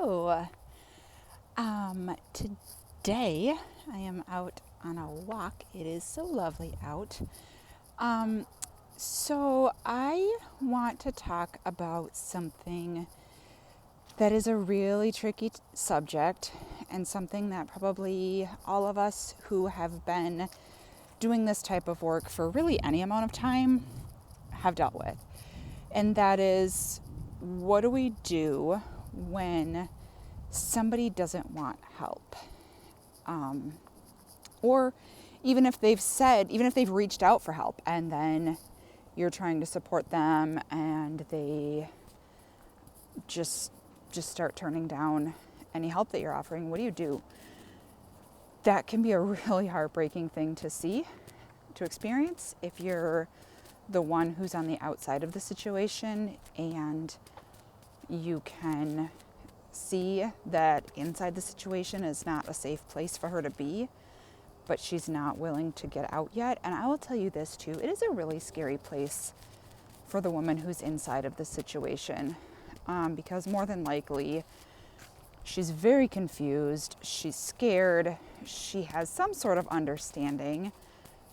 Hello. Today I am out on a walk. It is so lovely out. So I want to talk about something that is a really tricky subject and something that probably all of us who have been doing this type of work for really any amount of time have dealt with. And that is, what do we do when somebody doesn't want help? Or even if they've reached out for help and then you're trying to support them and they just start turning down any help that you're offering, what do you do? That can be a really heartbreaking thing to see, to experience, if you're the one who's on the outside of the situation and you can see that inside the situation is not a safe place for her to be, but she's not willing to get out yet. And I will tell you this too, it is a really scary place for the woman who's inside of the situation, because more than likely she's very confused, she's scared, she has some sort of understanding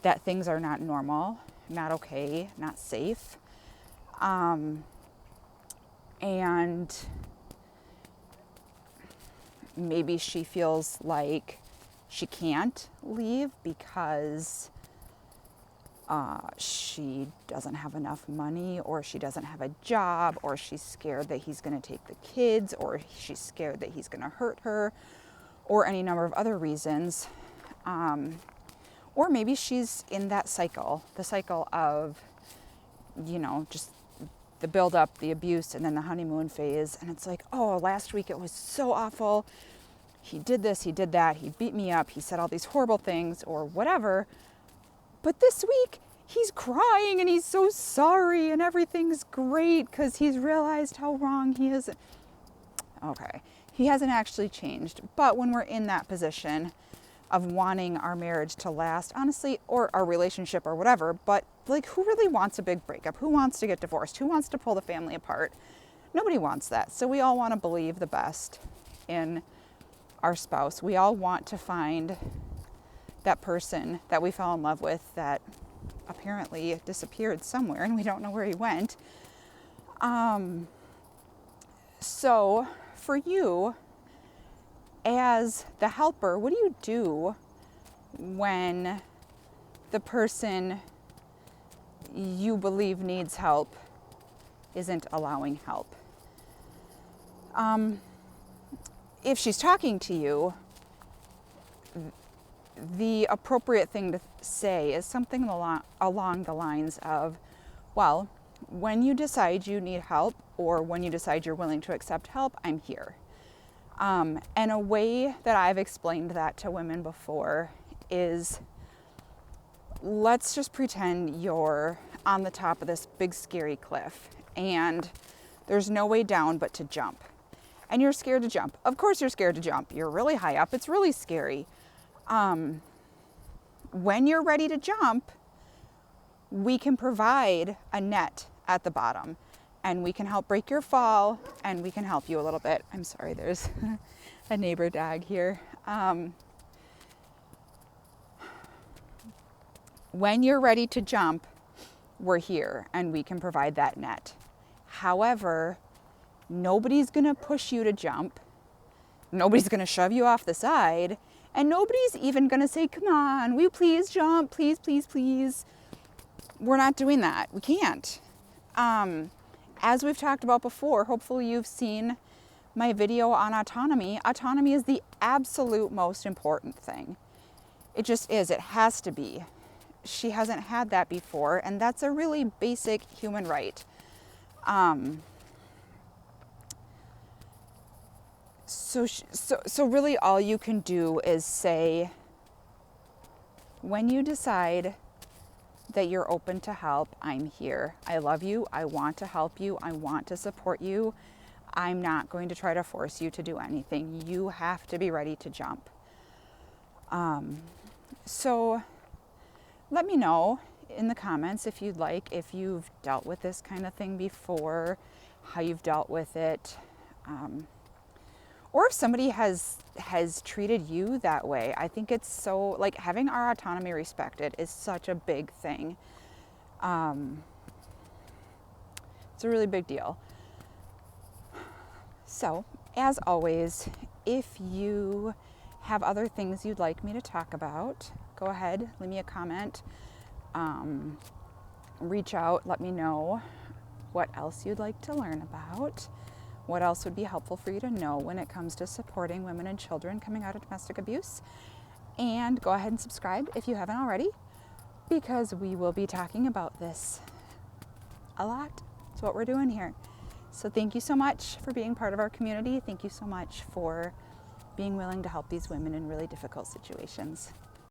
that things are not normal, not okay, not safe, and maybe she feels like she can't leave because she doesn't have enough money, or she doesn't have a job, or she's scared that he's going to take the kids, or she's scared that he's going to hurt her, or any number of other reasons. Or maybe she's in that cycle, the cycle of, just the build-up, the abuse, and then the honeymoon phase. And it's like, oh, last week it was so awful. He did this, he did that, he beat me up, he said all these horrible things, or whatever. But this week, he's crying and he's so sorry and everything's great because he's realized how wrong he is. Okay, he hasn't actually changed. But when we're in that position of wanting our marriage to last, honestly, or our relationship or whatever, but like, who really wants a big breakup? Who wants to get divorced? Who wants to pull the family apart? Nobody wants that. So we all want to believe the best in our spouse. We all want to find that person that we fell in love with that apparently disappeared somewhere and we don't know where he went. So for you, as the helper, what do you do when the person you believe needs help isn't allowing help? If she's talking to you, the appropriate thing to say is something along the lines of, well, when you decide you need help, or when you decide you're willing to accept help, I'm here. And a way that I've explained that to women before is, let's just pretend you're on the top of this big scary cliff and there's no way down but to jump. And you're scared to jump. Of course you're scared to jump. You're really high up. It's really scary. When you're ready to jump, we can provide a net at the bottom. And we can help break your fall, and we can help you a little bit. I'm sorry, there's a neighbor dog here. When you're ready to jump, we're here, and we can provide that net. However, nobody's going to push you to jump. Nobody's going to shove you off the side. And nobody's even going to say, come on, will you please jump? Please, please, please. We're not doing that. We can't. As we've talked about before, hopefully you've seen my video on autonomy. Autonomy is the absolute most important thing. It just is. It has to be. She hasn't had that before, and that's a really basic human right. So really all you can do is say, when you decide that you're open to help, I'm here. I love you. I want to help you. I want to support you. I'm not going to try to force you to do anything. You have to be ready to jump. So let me know in the comments if you'd like, if you've dealt with this kind of thing before, how you've dealt with it, or if somebody has treated you that way. I think it's so, like, having our autonomy respected is such a big thing. It's a really big deal. So, as always, if you have other things you'd like me to talk about, go ahead, leave me a comment, reach out, let me know what else you'd like to learn about, what else would be helpful for you to know when it comes to supporting women and children coming out of domestic abuse. And go ahead and subscribe if you haven't already, because we will be talking about this a lot. It's what we're doing here. So thank you so much for being part of our community. Thank you so much for being willing to help these women in really difficult situations.